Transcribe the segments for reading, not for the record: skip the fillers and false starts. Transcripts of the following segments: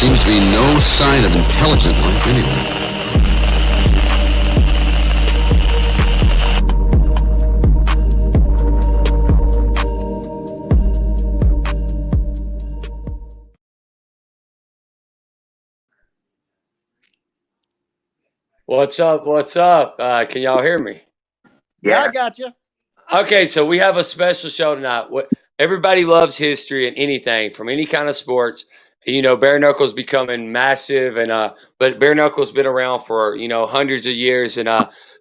seems to be no sign of intelligent life anywhere. What's up? What's up? Can y'all hear me? Yeah, I got you. Okay, so we have a special show tonight. Everybody loves history and anything from any kind of sports. You know, bare knuckles becoming massive, and but bare knuckles been around for hundreds of years. And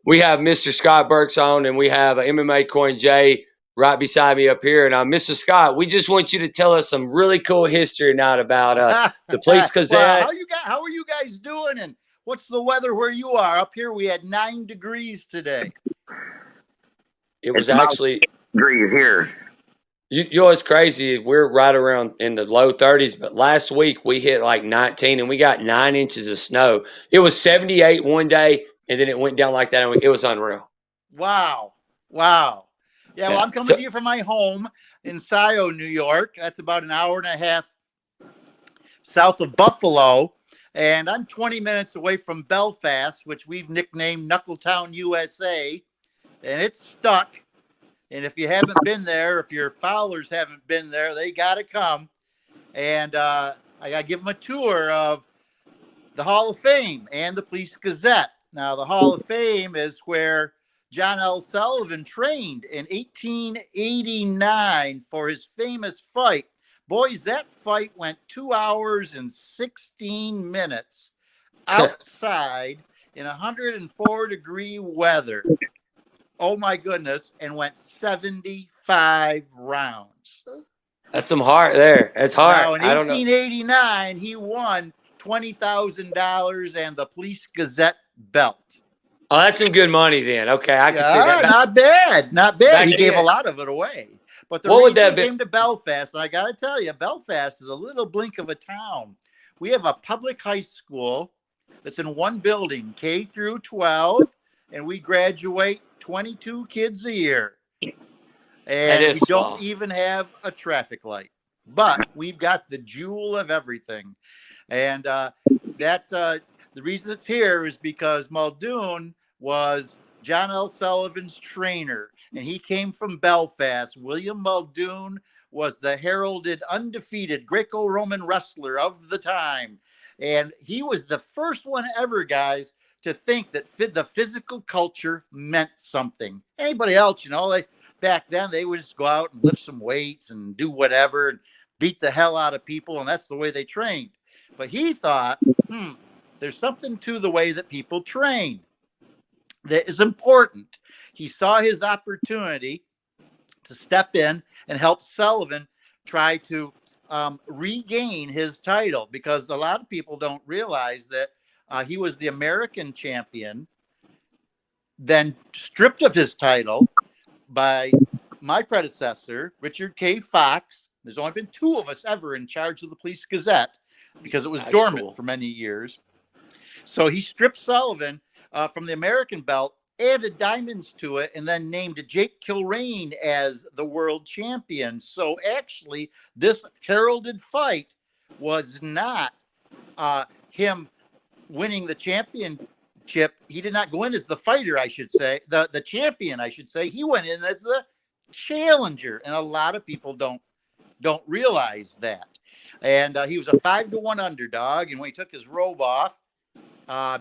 we have Mr. Scott Burks on, and we have MMAcoin Jay right beside me up here. And Mr. Scott, we just want you to tell us some really cool history tonight about the Police Gazette. Well, how are you guys doing? And what's the weather where you are? Up here, we had 9 degrees today. It was actually degrees here. You know what's crazy? We're right around in the low 30s, but last week we hit like 19 and we got 9 inches of snow. It was 78 one day and then it went down like that. And it was unreal. Wow. Yeah, well, I'm coming to you from my home in Scioto, New York. That's about an hour and a half south of Buffalo. And I'm 20 minutes away from Belfast, which we've nicknamed Knuckletown, USA. And it's stuck. And if you haven't been there, if your followers haven't been there, they got to come. And I got to give them a tour of the Hall of Fame and the Police Gazette. Now, the Hall of Fame is where John L. Sullivan trained in 1889 for his famous fight. Boys, that fight went 2 hours and 16 minutes outside in 104-degree weather. Oh my goodness, and went 75 rounds. That's some heart there. That's hard. Now, in 1889, he won $20,000 and the Police Gazette belt. Oh, that's some good money then. Okay, I can see that. Not bad. He gave a lot of it away. But the reason he came to Belfast, and I got to tell you, Belfast is a little blink of a town. We have a public high school that's in one building, K through 12, and we graduate 22 kids a year. And we don't even have a traffic light. But we've got the jewel of everything. And the reason it's here is because Muldoon was John L. Sullivan's trainer. And he came from Belfast. William Muldoon was the heralded, undefeated Greco-Roman wrestler of the time. And he was the first one ever, guys, to think that the physical culture meant something. Anybody else, back then they would just go out and lift some weights and do whatever and beat the hell out of people, and that's the way they trained. But he thought, there's something to the way that people train that is important. He saw his opportunity to step in and help Sullivan try to regain his title, because a lot of people don't realize that he was the American champion, then stripped of his title by my predecessor, Richard K. Fox. There's only been 2 of us ever in charge of the Police Gazette because it was dormant for many years. So he stripped Sullivan from the American belt, added diamonds to it, and then named Jake Kilrain as the world champion. So actually, this heralded fight was not him winning the championship. He did not go in as the fighter, I should say, the champion, I should say. He went in as the challenger, and a lot of people don't realize that. And he was a 5-1 underdog, and when he took his robe off,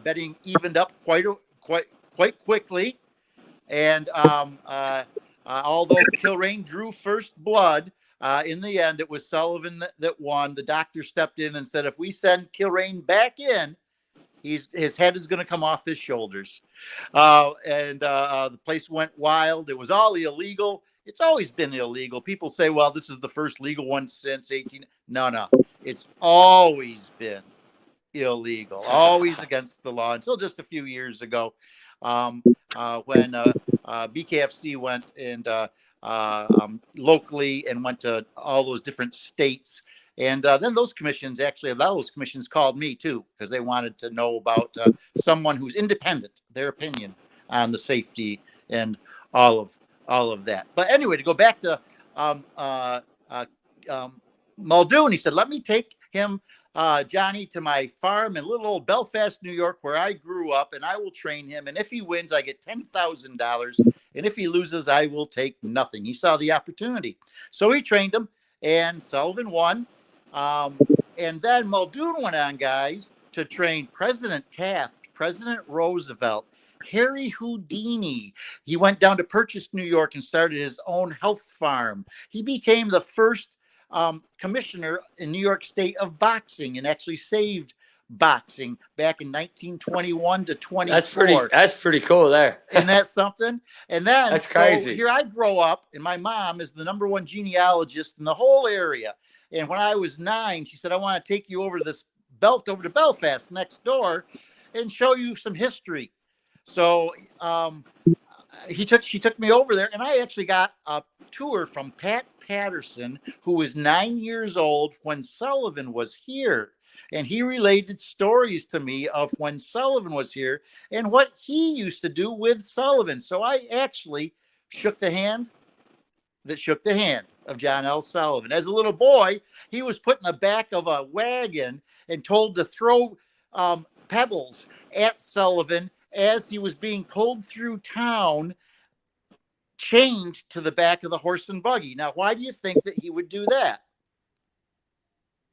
betting evened up quite quickly. And although Kilrain drew first blood, in the end, it was Sullivan that won. The doctor stepped in and said, if we send Kilrain back in, his head is going to come off his shoulders. The place went wild. It was all illegal. It's always been illegal. People say, well, this is the first legal one since 18. No. It's always been illegal, always against the law until just a few years ago when BKFC went and locally and went to all those different states. And then those commissions, actually, a lot of those commissions called me, too, because they wanted to know about someone who's independent, their opinion on the safety and all of that. But anyway, to go back to Muldoon, he said, let me take him Johnny to my farm in little old Belfast, New York, where I grew up, and I will train him. And if he wins, I get $10,000. And if he loses, I will take nothing. He saw the opportunity. So he trained him, and Sullivan won. And then Muldoon went on, guys, to train President Taft, President Roosevelt, Harry Houdini. He went down to Purchase, New York, and started his own health farm. He became the first commissioner in New York State of boxing and actually saved boxing back in 1921 to 24. That's pretty cool there. Isn't that something? And then that's crazy. So here I grow up, and my mom is the #1 genealogist in the whole area. And when I was 9, she said, I want to take you over to Belfast next door and show you some history. So she took me over there, and I actually got a tour from Pat Patterson, who was 9 years old when Sullivan was here. And he related stories to me of when Sullivan was here and what he used to do with Sullivan. So I actually shook the hand of John L. Sullivan. As a little boy, he was put in the back of a wagon and told to throw pebbles at Sullivan as he was being pulled through town, chained to the back of the horse and buggy. Now, why do you think that he would do that?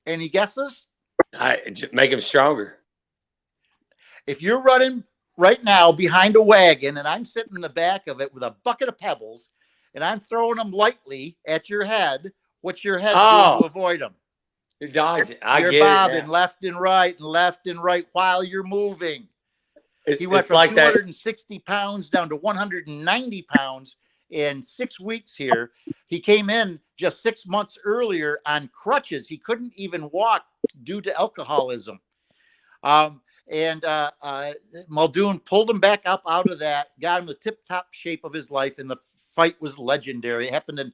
Any guesses? Make him stronger. If you're running right now behind a wagon and I'm sitting in the back of it with a bucket of pebbles and I'm throwing them lightly at your head, what's your head doing to avoid them? It dodges. You're bobbing left and right while you're moving. He went from 260 pounds down to 190 pounds in 6 weeks here. He came in just 6 months earlier on crutches. He couldn't even walk due to alcoholism. And Muldoon pulled him back up out of that, got him the tip-top shape of his life, and the fight was legendary. It happened in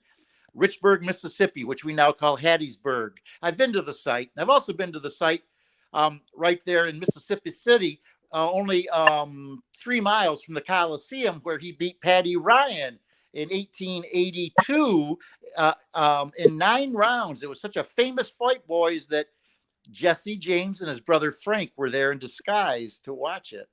Richburg, Mississippi, which we now call Hattiesburg. I've been to the site. I've also been to the site right there in Mississippi City, only 3 miles from the Coliseum, where he beat Patty Ryan in 1882 in 9 rounds. It was such a famous fight, boys, that Jesse James and his brother Frank were there in disguise to watch it.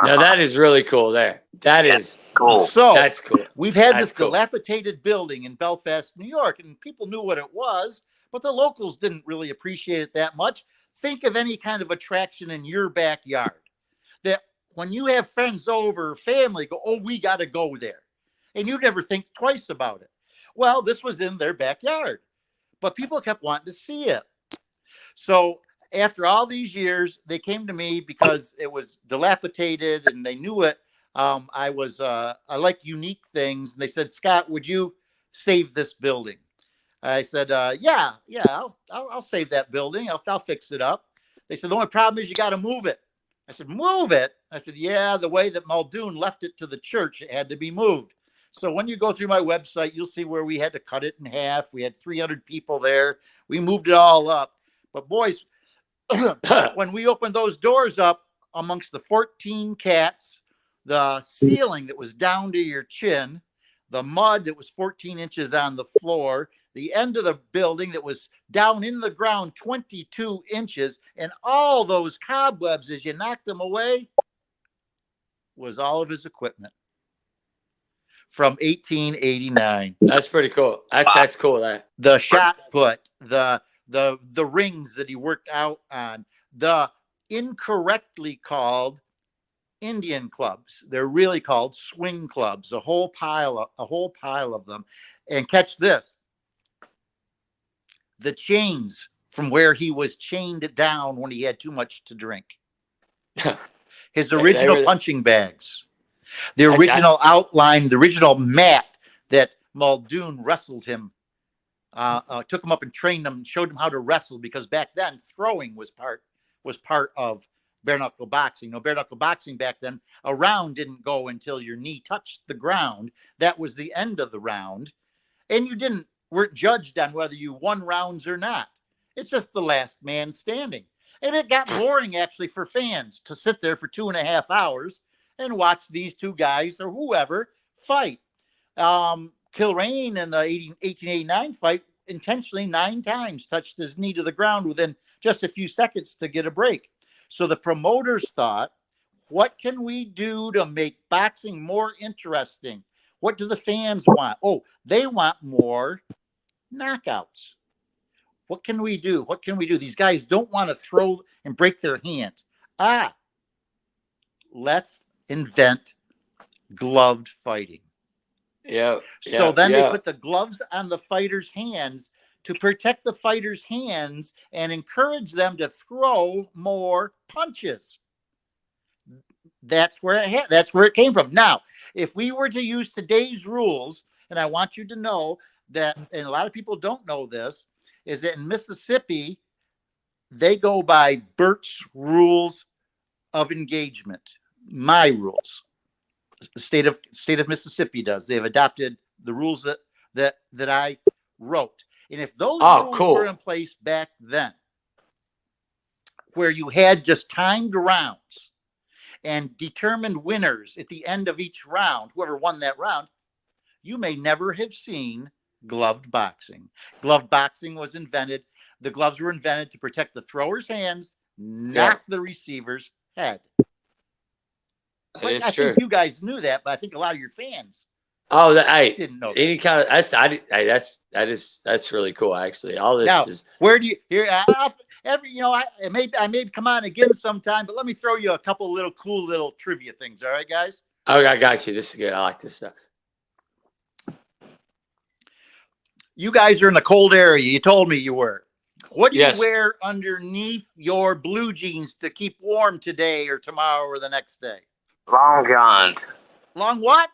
Now that is really cool there. That's cool. So that's cool. We've had this dilapidated building in Belfast, New York, and people knew what it was, but the locals didn't really appreciate it that much. Think of any kind of attraction in your backyard that when you have friends over, family go, oh, we got to go there. And you never think twice about it. Well, this was in their backyard, but people kept wanting to see it. So after all these years, they came to me because it was dilapidated and they knew it. I liked unique things. And they said, Scott, would you save this building? I said, yeah, I'll save that building. I'll fix it up. They said, the only problem is you got to move it. I said, move it? I said, yeah, the way that Muldoon left it to the church, it had to be moved. So when you go through my website, you'll see where we had to cut it in half. We had 300 people there. We moved it all up. But boys, when we opened those doors up amongst the 14 cats, the ceiling that was down to your chin, the mud that was 14 inches on the floor, the end of the building that was down in the ground 22 inches, and all those cobwebs as you knocked them away was all of his equipment from 1889. That's pretty cool. That's cool. The shot put, the rings that he worked out on, the incorrectly called Indian clubs. They're really called swing clubs, a whole pile of them. And catch this. The chains from where he was chained down when he had too much to drink. His original punching bags. The original outline, the original mat that Muldoon wrestled him, took him up and trained him, showed him how to wrestle, because back then throwing was part of bare knuckle boxing. No, bare knuckle boxing back then, a round didn't go until your knee touched the ground. That was the end of the round, and you weren't judged on whether you won rounds or not. It's just the last man standing, and it got boring actually for fans to sit there for 2.5 hours and watch these two guys or whoever fight. Kilrain in the 1889 fight intentionally 9 times touched his knee to the ground within just a few seconds to get a break. So the promoters thought, what can we do to make boxing more interesting? What do the fans want? Oh, they want more knockouts. What can we do? What can we do? These guys don't want to throw and break their hands. Let's invent gloved fighting. Yeah. So then they put the gloves on the fighters' hands to protect the fighters' hands and encourage them to throw more punches. That's where it came from. Now, if we were to use today's rules, and I want you to know that, and a lot of people don't know this, is that in Mississippi, they go by Burt's rules of engagement. My rules. The state of Mississippi does. They've adopted the rules that I wrote. And if those rules were in place back then, where you had just timed rounds and determined winners at the end of each round, whoever won that round, you may never have seen gloved boxing. Gloved boxing was invented. The gloves were invented to protect the thrower's hands, not the receiver's head. But I think you guys knew that, but I think a lot of your fans didn't know that. Any kind of that's really cool, actually. All this now, is where do you here? I may come on again sometime, but let me throw you a couple little cool little trivia things. All right, guys. Oh, I got you. This is good. I like this stuff. You guys are in the cold area. You told me you were. What do you wear underneath your blue jeans to keep warm today or tomorrow or the next day? Long johns. Long what?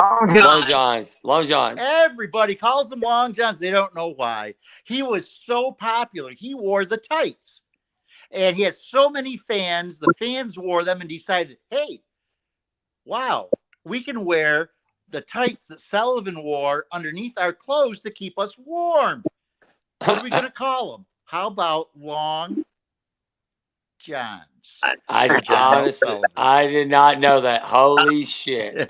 Long johns. Long johns. Everybody calls them long johns. They don't know why. He was so popular. He wore the tights. And he had so many fans. The fans wore them and decided, hey, wow, we can wear the tights that Sullivan wore underneath our clothes to keep us warm. What are we going to call them? How about long johns? Honestly, I did not know that. Holy shit.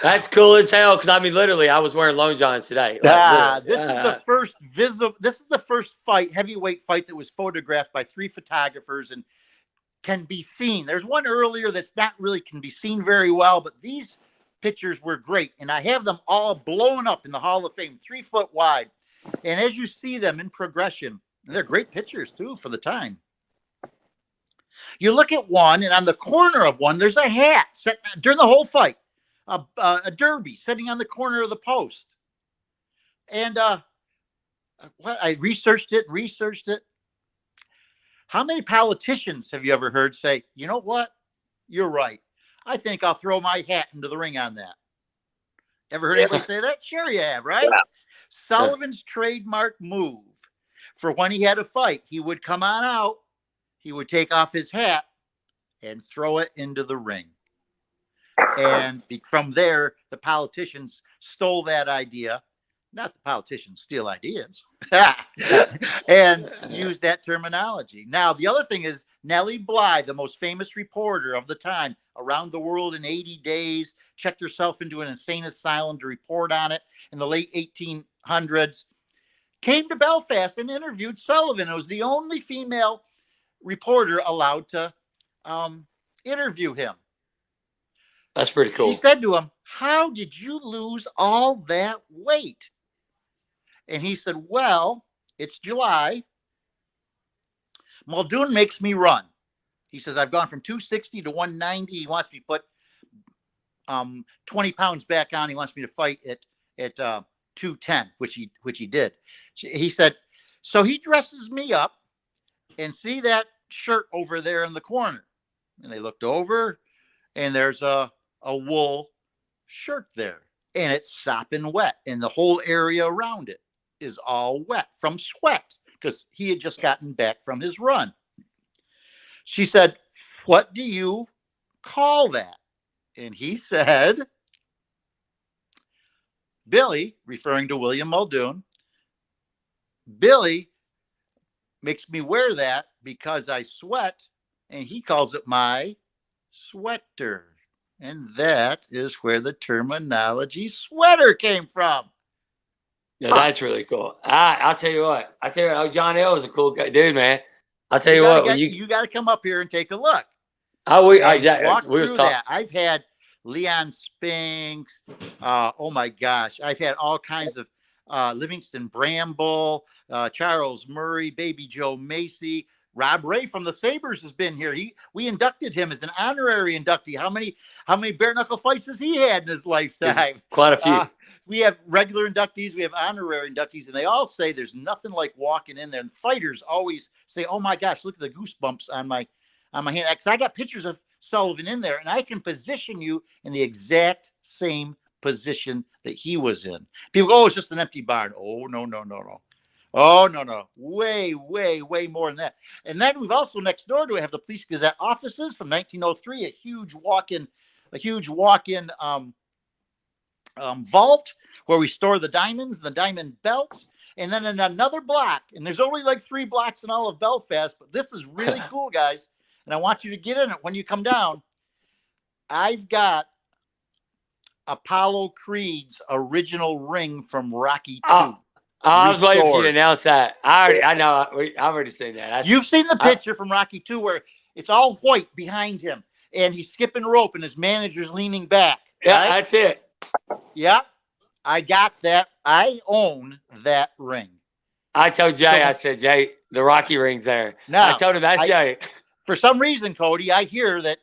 That's cool as hell. Because I mean, literally, I was wearing long johns today. This is the first heavyweight fight that was photographed by 3 photographers and can be seen. There's one earlier that's not really can be seen very well, but these pictures were great. And I have them all blown up in the Hall of Fame, 3 foot wide. And as you see them in progression, they're great pictures too for the time. You look at one, and on the corner of one, there's a hat set during the whole fight, a derby sitting on the corner of the post. And I researched it. How many politicians have you ever heard say, you know what? You're right. I think I'll throw my hat into the ring on that. Ever heard anybody say that? Sure you have, right? Yeah. Sullivan's trademark move for when he had a fight, he would come on out, he would take off his hat and throw it into the ring. And from there, the politicians stole that idea. Not the politicians steal ideas. And used that terminology. Now, the other thing is Nellie Bly, the most famous reporter of the time, around the world in 80 days, checked herself into an insane asylum to report on it in the late 1800s, came to Belfast and interviewed Sullivan. It was the only female reporter allowed to interview him. That's pretty cool. She said to him, how did you lose all that weight? And he said, well, it's July. Muldoon makes me run. He says, I've gone from 260 to 190. He wants me to put 20 pounds back on. He wants me to fight at 210, which he did. He said, so he dresses me up and see that shirt over there in the corner. And they looked over and there's a wool shirt there and it's sopping wet and the whole area around it is all wet from sweat because he had just gotten back from his run. She said, what do you call that? And he said, Billy, referring to William Muldoon, Billy makes me wear that because I sweat, and he calls it my sweater. And that is where the terminology sweater came from. No, that's really cool. I'll tell you what. John L was a cool guy, dude, man. I'll tell you what. You got to come up here and take a look. Walk through that. I've had Leon Spinks. Oh my gosh, I've had all kinds of Livingston Bramble, Charles Murray, Baby Joe Macy. Rob Ray from the Sabres has been here. We inducted him as an honorary inductee. How many bare knuckle fights has he had in his lifetime? Quite a few. We have regular inductees, we have honorary inductees, and they all say there's nothing like walking in there. And fighters always say, "Oh my gosh, look at the goosebumps on my hand." Because I got pictures of Sullivan in there, and I can position you in the exact same position that he was in. People go, "Oh, it's just an empty barn." Oh, no. Oh, no. Way more than that. And then we've also next door to it have the Police Gazette offices from 1903, a huge walk-in vault where we store the diamonds, the diamond belts. And then in another block, and there's only like 3 blocks in all of Belfast, but this is really cool, guys. And I want you to get in it when you come down. I've got Apollo Creed's original ring from Rocky II. I was waiting for you to announce that. I know. I've already seen that. You've seen the picture from Rocky II where it's all white behind him, and he's skipping rope, and his manager's leaning back. Yeah, right? That's it. Yeah, I got that. I own that ring. I told Jay, I said, "Jay, the Rocky ring's there." Now, I told him that's Jay. For some reason, Cody, I hear that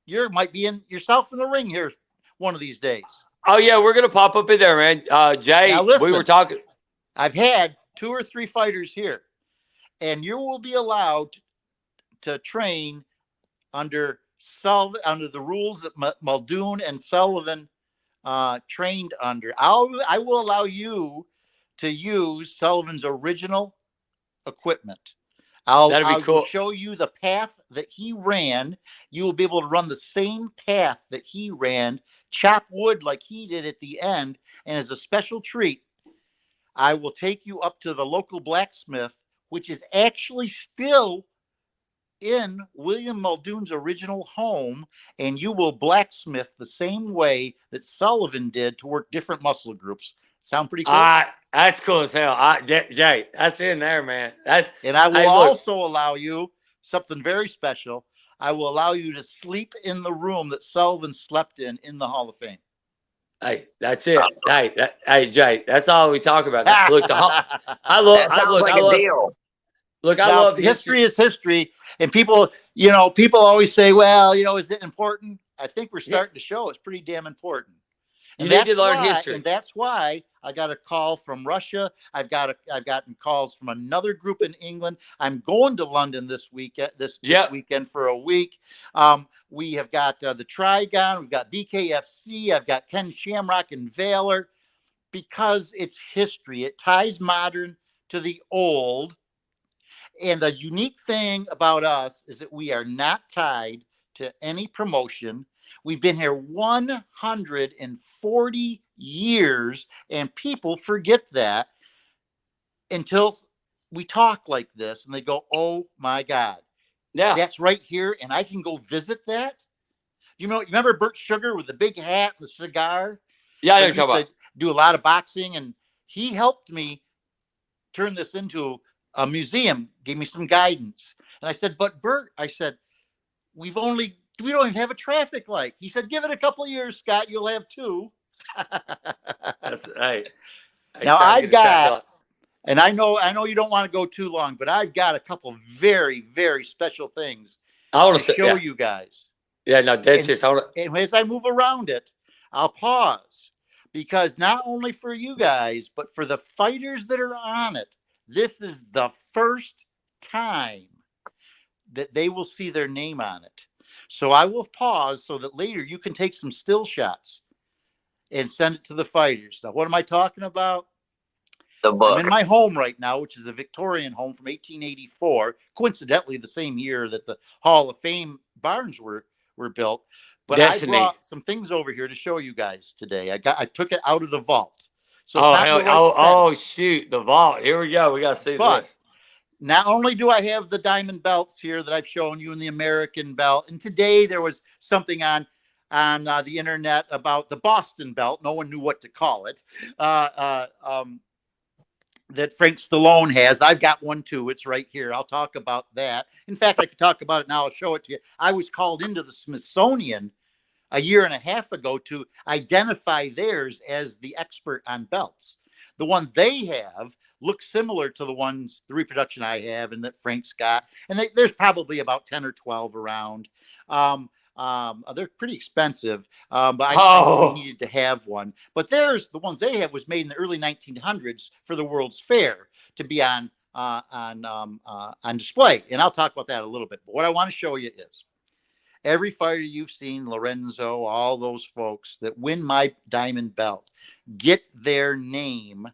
you might be in yourself in the ring here one of these days. Oh yeah, we're gonna pop up in there, man. Jay, now, listen, we were talking. I've had 2 or 3 fighters here, and you will be allowed to train under the rules that Muldoon and Sullivan trained under. I will allow you to use Sullivan's original equipment. I'll cool. show you the path that he ran. You will be able to run the same path that he ran, chop wood like he did at the end, and as a special treat, I will take you up to the local blacksmith, which is actually still in William Muldoon's original home, and you will blacksmith the same way that Sullivan did to work different muscle groups. Sound pretty cool? That's cool as hell. Jay, that's in there, man. And I will also allow you something very special. I will allow you to sleep in the room that Sullivan slept in the Hall of Fame. Hey, that's it. Hey, Jay, that's all we talk about. Look, I love history is history, and people always say, "Well, is it important?" I think we're starting to show it's pretty damn important. And you need to learn history, and that's why I got a call from Russia. I've gotten calls from another group in England. I'm going to London this weekend. This weekend for a week. We have got the Trigon. We've got BKFC. I've got Ken Shamrock and Valor, because it's history. It ties modern to the old. And the unique thing about us is that we are not tied to any promotion. We've been here 140 years, and people forget that until we talk like this, and they go, "Oh my God, yeah, that's right here, and I can go visit that." You remember Burt Sugar with the big hat and the cigar? Yeah, I know what you're talking about. Do a lot of boxing, and he helped me turn this into a museum, gave me some guidance. And I said, "But Burt," I said, we don't even have a traffic light." He said, "Give it a couple of years, Scott, you'll have 2. That's right. Now I've got, and I know you don't want to go too long, but I've got a couple very, very special things I want to show you guys. Yeah, no, dead serious. And as I move around it, I'll pause, because not only for you guys, but for the fighters that are on it, this is the first time that they will see their name on it. So I will pause so that later you can take some still shots and send it to the fighters. Now, what am I talking about? The book. I'm in my home right now, which is a Victorian home from 1884, coincidentally the same year that the Hall of Fame barns were built. But I brought some things over here to show you guys today. I took it out of the vault. So shoot, the vault. Here we go. We got to see this. Not only do I have the diamond belts here that I've shown you, in the American belt, and today there was something on the internet about the Boston belt. No one knew what to call it. that Frank Stallone has. I've got one too. It's right here. I'll talk about that. In fact, I could talk about it now. I'll show it to you. I was called into the Smithsonian a year and a half ago to identify theirs as the expert on belts. The one they have looks similar to the reproduction I have and that Frank's got. And there's probably about 10 or 12 around. They're pretty expensive, but I needed to have one. But the ones they have was made in the early 1900s for the World's Fair to be on display. And I'll talk about that a little bit. But what I want to show you is every fighter you've seen, Lorenzo, all those folks that win my diamond belt, get their name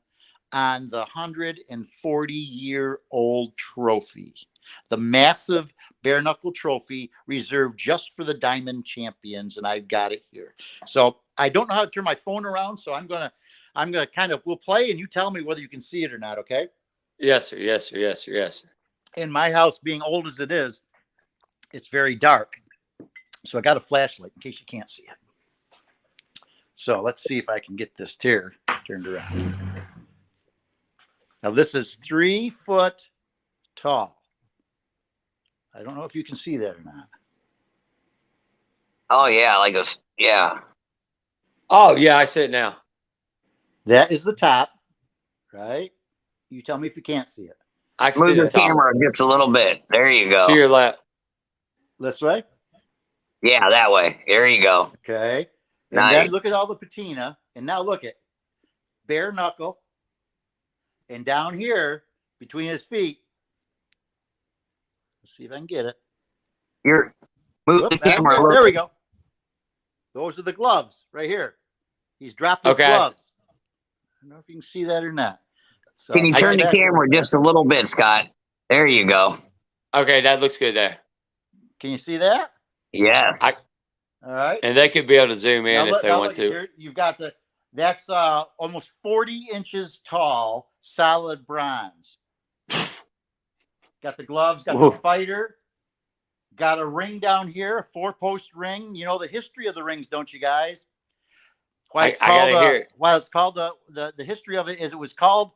on the 140-year-old trophy. The massive bare knuckle trophy reserved just for the diamond champions, and I've got it here. So I don't know how to turn my phone around, so I'm gonna we'll play, and you tell me whether you can see it or not. Okay? Yes, sir. Yes, sir. Yes, sir. Yes, sir. In my house, being old as it is, it's very dark, so I got a flashlight in case you can't see it. So let's see if I can get this tier turned around. Now this is 3 foot tall. I don't know if you can see that or not. Oh, yeah. Yeah. Oh, yeah. I see it now. That is the top, right? You tell me if you can't see it. I can Move see the camera just a little bit. There you go. To your left. This way? Yeah, that way. There you go. Okay. And Nice. then look at all the patina. And now look at bare knuckle. And down here, between his feet, let's see if I can get it. Move the camera. There we go. Those are the gloves right here. He's dropped his gloves. I don't know if you can see that or not. So can you turn the camera just a little bit, Scott? There you go. Okay, that looks good there. Can you see that? Yeah. All right. And they could be able to zoom in if they want to. You've got that's almost 40 inches tall, solid bronze. Got the gloves, got the fighter, got a ring down here, a 4-post ring. You know the history of the rings, don't you guys? Why it's called the history of it is it was called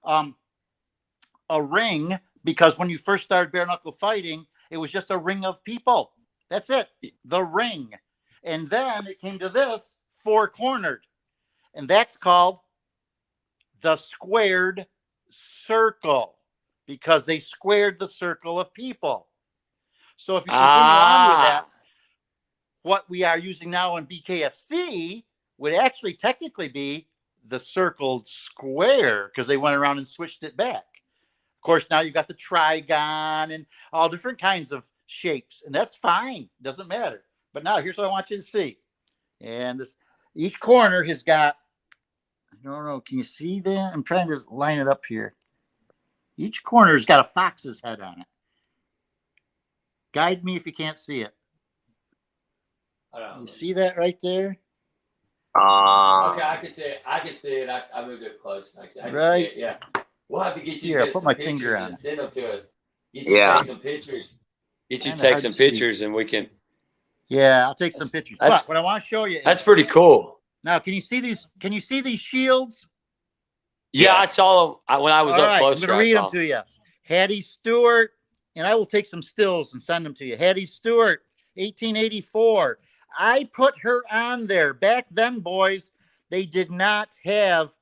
a ring because when you first started bare knuckle fighting, it was just a ring of people. That's it, the ring. And then it came to this 4-cornered, and that's called the squared circle because they squared the circle of people. So if you continue on with that, what we are using now in BKFC would actually technically be the circled square because they went around and switched it back. Of course, now you've got the trigon and all different kinds of shapes, and that's fine. Doesn't matter. But now here's what I want you to see. And each corner has got, I don't know, can you see that? I'm trying to line it up here. Each corner's got a fox's head on it. Guide me if you can't see it. You see that right there? Okay, I can see it. I moved it close. I can right? See it, yeah. We'll have to get you. Here, I'll put my finger on it. Send them to us. Get you take some pictures. Get you take some pictures, and we can. Yeah, I'll take some pictures. But what I want to show you. That's pretty cool. Now, can you see these? Can you see these shields? Yeah, I saw them when I was up close. I'm going to read them to you. Hattie Stewart, and I will take some stills and send them to you. Hattie Stewart, 1884. I put her on there. Back then, boys, they did not have.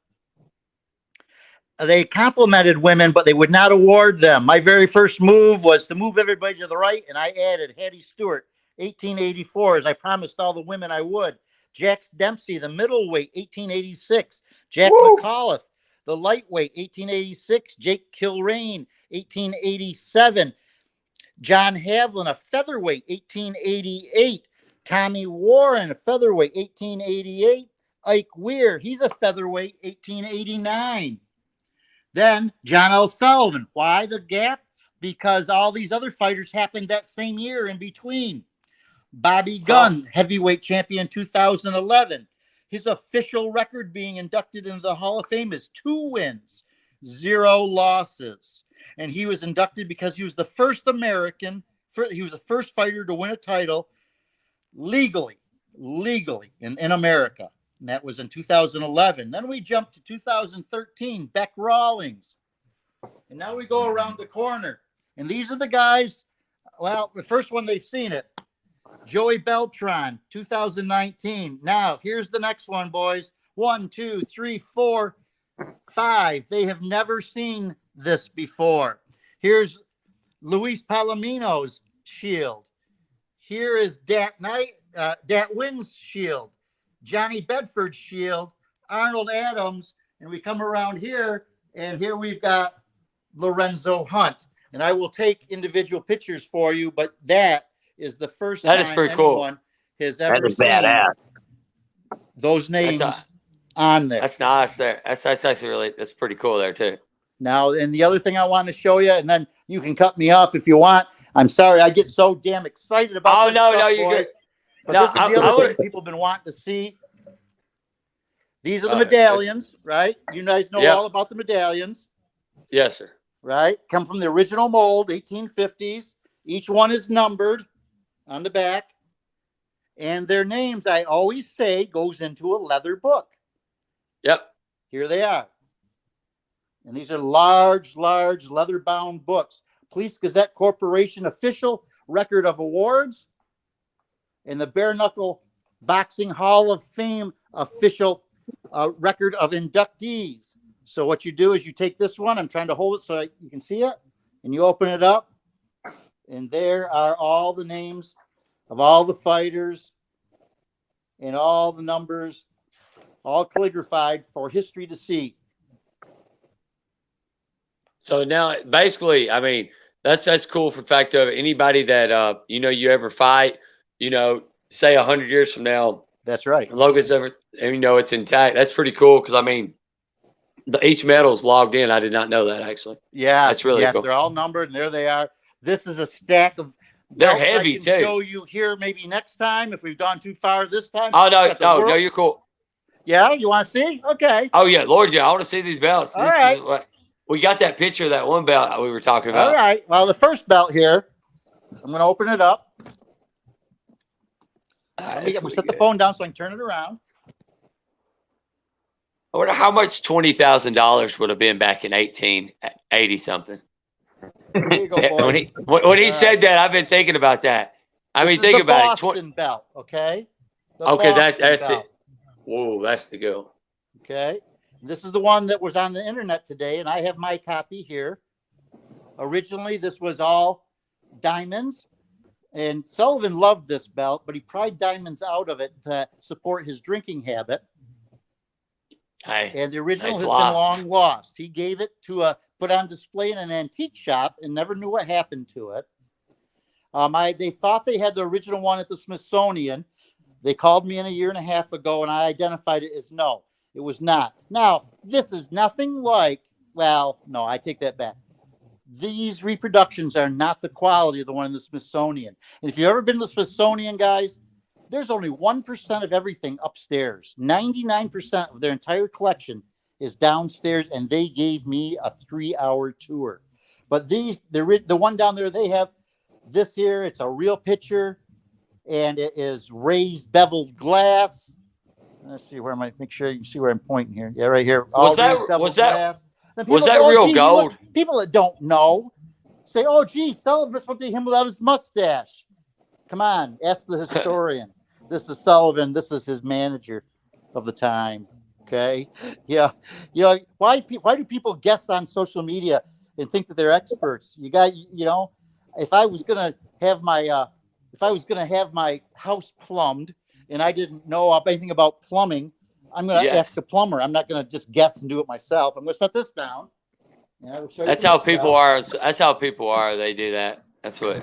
They complimented women, but they would not award them. My very first move was to move everybody to the right, and I added Hattie Stewart, 1884, as I promised all the women I would. Jax Dempsey, the middleweight, 1886. Jack McAuliffe, the lightweight, 1886. Jake Kilrain, 1887. John Havlin, a featherweight, 1888. Tommy Warren, a featherweight, 1888. Ike Weir, he's a featherweight, 1889. Then John L. Sullivan. Why the gap? Because all these other fighters happened that same year in between. Bobby Gunn, heavyweight champion, 2011. His official record being inducted into the Hall of Fame is 2 wins, 0 losses. And he was inducted because he was the first American, he was the first fighter to win a title legally in America. And that was in 2011. Then we jumped to 2013. Beck Rawlings, And now we go around the corner. And these are the guys. Well, the first one they've seen it. Joey Beltran, 2019. Now, here's the next one, boys. 1, 2, 3, 4, 5. They have never seen this before. Here's Luis Palomino's shield. Here is Dat Wynn's shield. Johnny Bedford's shield. Arnold Adams. And we come around here, and here we've got Lorenzo Hunt. And I will take individual pictures for you, but that is the first time anyone has ever seen badass. Those names on there. That's nice there. That's actually really, that's pretty cool there too. Now, and the other thing I want to show you, and then you can cut me off if you want. I'm sorry, I get so damn excited about this stuff, you're boys. good. But this is the other thing people have been wanting to see. These are the medallions, right? You guys know all about the medallions. Yes, sir. Right? Come from the original mold, 1850s. Each one is numbered on the back. And their names, I always say, goes into a leather book. Yep. Here they are. And these are large, large leather-bound books. Police Gazette Corporation official record of awards. And the Bare Knuckle Boxing Hall of Fame official record of inductees. So what you do is you take this one. I'm trying to hold it so you can see it. And you open it up. And there are all the names of all the fighters and all the numbers, all calligraphied for history to see. So now, basically, I mean, that's cool for the fact of anybody that, you ever fight, say 100 years from now. That's right. Logan's ever, it's intact. That's pretty cool because, I mean, each medal's logged in. I did not know that, actually. Yeah. That's really cool. They're all numbered, and there they are. This is a stack of. They're heavy, too. Show you here maybe next time if we've gone too far this time. Oh, no, you're cool. Yeah, you want to see? Okay. Oh, yeah, Lord, yeah, I want to see these belts. All right. We got that picture of that one belt we were talking about. All right. Well, the first belt here, I'm going to open it up. I'm going to set the phone down so I can turn it around. I wonder how much $20,000 would have been back in 1880 something. There you go, boys. when he said that, I've been thinking about that. I mean, think about it. Boston belt, okay? Okay, that's it. Whoa, that's the go. Okay. This is the one that was on the internet today, and I have my copy here. Originally, this was all diamonds, and Sullivan loved this belt, but he pried diamonds out of it to support his drinking habit. And the original has been long lost. He gave it to put on display in an antique shop and never knew what happened to it. They thought they had the original one at the Smithsonian. They called me in a year and a half ago, and I identified it as no. It was not. Now, this is nothing like, well, no, I take that back. These reproductions are not the quality of the one in the Smithsonian. And if you've ever been to the Smithsonian, guys, there's only 1% of everything upstairs. 99% of their entire collection is downstairs, and they gave me a 3-hour tour. But the one down there, they have this here. It's a real picture, and it is raised beveled glass. Let's see where make sure you can see where I'm pointing here. Yeah, right here. Was that real gold? People that don't know say, "Oh, gee, Sullivan must be him without his mustache." Come on, ask the historian. This is Sullivan. This is his manager of the time. Okay, yeah, why do people guess on social media and think that they're experts? You got, if I was gonna have my house plumbed, and I didn't know anything about plumbing, I'm going to ask the plumber. I'm not going to just guess and do it myself. I'm going to set this down. That's how people are. That's how people are. They do that. That's what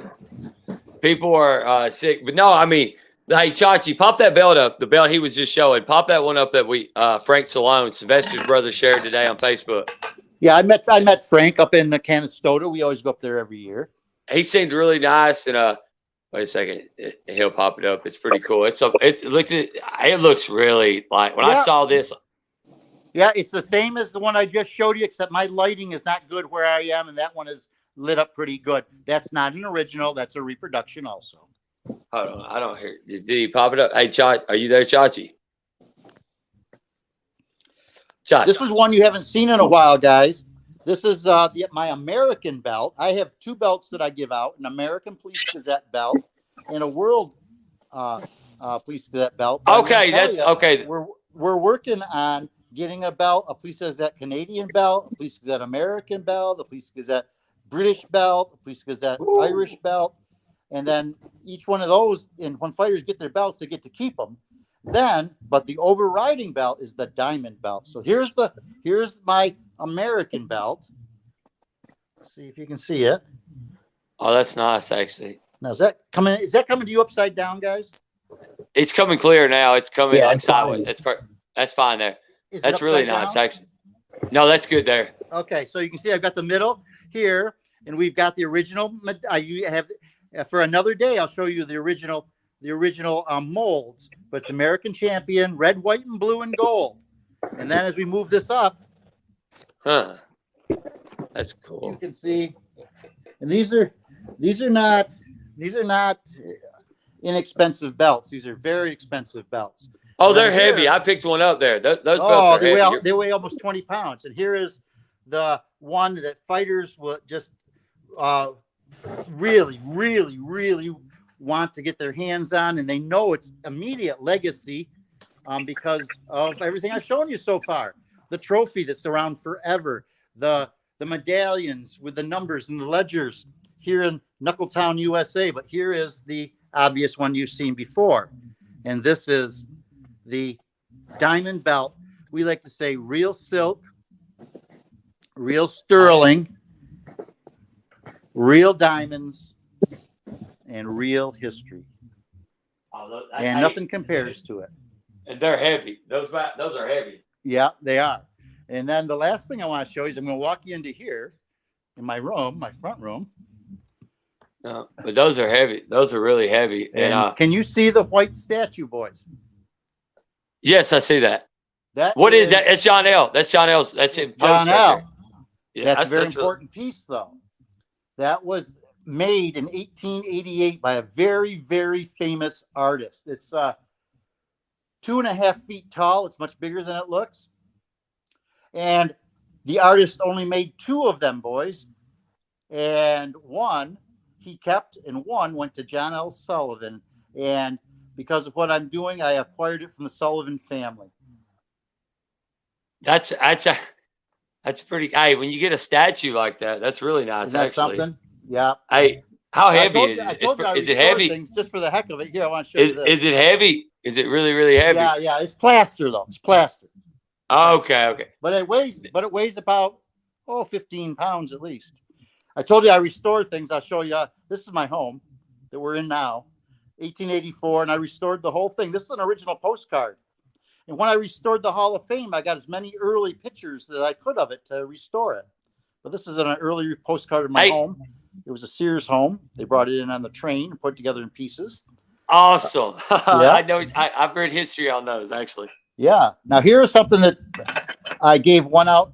people are sick. But no, I mean, hey, Chachi, pop that belt up. The belt he was just showing. Pop that one up that Frank Salone, Sylvester's brother, shared today on Facebook. Yeah, I met Frank up in Canastota. We always go up there every year. He seemed really nice, and wait a second. He'll pop it up. It's pretty cool. It looks really like when I saw this. Yeah, it's the same as the one I just showed you, except my lighting is not good where I am, and that one is lit up pretty good. That's not an original. That's a reproduction also. Hold on. I don't hear. Did he pop it up? Hey, Chachi, are you there, Chachi? Chachi. This is one you haven't seen in a while, guys. This is my American belt. I have 2 belts that I give out: an American Police Gazette belt and a World Police Gazette belt. But okay, that's okay. We're working on getting a belt, a Police Gazette Canadian belt, a Police Gazette American belt, a Police Gazette British belt, a Police Gazette Irish belt, and then each one of those. And when fighters get their belts, they get to keep them. But the overriding belt is the diamond belt. So here's my American belt. Let's see if you can see it. Oh, that's nice, actually. Now, is that coming to you upside down, guys? It's coming clear now. It's coming like fine. sideways. That's fine there. That's really nice, down? actually. No, that's good there. Okay, so you can see I've got the middle here, and we've got the original. You have for another day. I'll show you the original molds. But it's American Champion, red, white, and blue, and gold. And then as we move this up, that's cool. You can see, and these are not inexpensive belts. These are very expensive belts. Oh, they're heavy. I picked one up there. Those belts are heavy. They weigh almost 20 pounds. And here is the one that fighters will just really, really, really want to get their hands on, and they know it's immediate legacy because of everything I've shown you so far. The trophy that's around forever, the medallions with the numbers and the ledgers here in Knuckletown, USA. But here is the obvious one you've seen before, and this is the diamond belt. We like to say real silk, real sterling, real diamonds, and real history. And nothing compares to it. And they're heavy. Those are heavy. Yeah, they are. And then the last thing I want to show you is I'm going to walk you into here in my room, my front room. But those are heavy. Those are really heavy. And can you see the white statue, boys? Yes, I see that. What is that? It's John L. That's John L's. That's it. John L. Yeah, that's a very important piece, though. That was made in 1888 by a very, very famous artist. It's 2.5 feet tall. It's much bigger than it looks. And the artist only made 2 of them, boys. And one he kept, and one went to John L. Sullivan. And because of what I'm doing, I acquired it from the Sullivan family. That's pretty. Hey, when you get a statue like that, that's really nice. Isn't that actually, something? Yeah. Hey, how heavy is it? Is it heavy? Just for the heck of it. Here, I want to show you this. Is it heavy? Is it really, really heavy? Yeah. It's plaster though. It's plaster. Okay. But it weighs about 15 pounds at least. I told you I restore things. I'll show you. This is my home that we're in now, 1884, and I restored the whole thing. This is an original postcard. And when I restored the Hall of Fame, I got as many early pictures that I could of it to restore it. But this is an early postcard of my home. It was a Sears home. They brought it in on the train and put it together in pieces. Awesome. Yeah. I know. I've read history on those, actually. Yeah. Now, here's something that I gave one out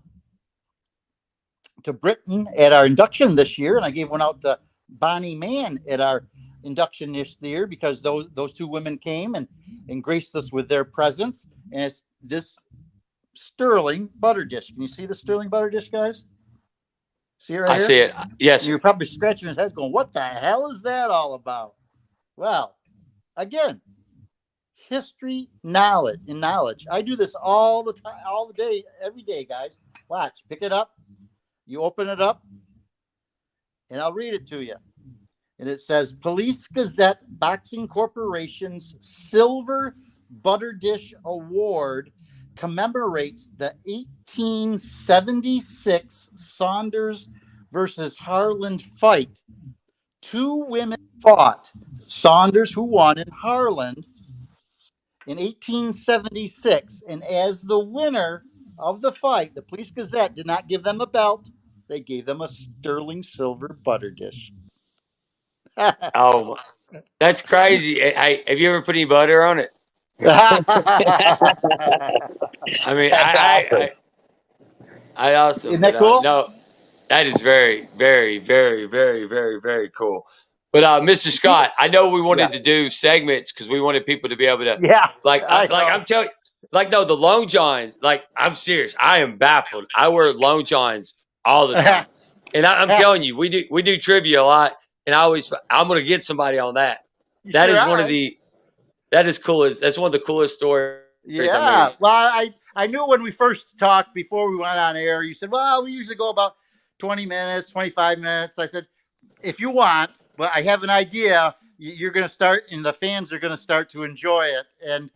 to Britain at our induction this year, and I gave one out to Bonnie Mann at our induction this year because those 2 women came and graced us with their presence. And it's this sterling butter dish. Can you see the sterling butter dish, guys? See it right here? I see it. Yes. You're probably scratching your head going, what the hell is that all about? Well, again, history, knowledge. I do this all the time, all the day, every day, guys. Watch. Pick it up. You open it up, and I'll read it to you. And it says, Police Gazette Boxing Corporation's Silver Butter Dish Award commemorates the 1876 Saunders versus Harland fight. 2 women fought. Saunders, who won, and Harland in 1876. And as the winner of the fight, the Police Gazette did not give them a belt. They gave them a sterling silver butter dish. Oh, that's crazy. Hey, have you ever put any butter on it? I mean, I also. Isn't that cool? No, that is very, very, very, very, very, very cool. But Mr. Scott, I know we wanted to do segments because we wanted people to be able to. Yeah. I'm telling you, no, the Long Johns. Like, I'm serious. I am baffled. I wear Long Johns all the time. And I'm telling you, we do trivia a lot, and I'm going to get somebody on that. That is one of the that's one of the coolest stories. Yeah. Well, I knew when we first talked before we went on air, you said, well, we usually go about 20 minutes, 25 minutes. I said, if you want, but I have an idea, you're going to start, and the fans are going to start to enjoy it. And,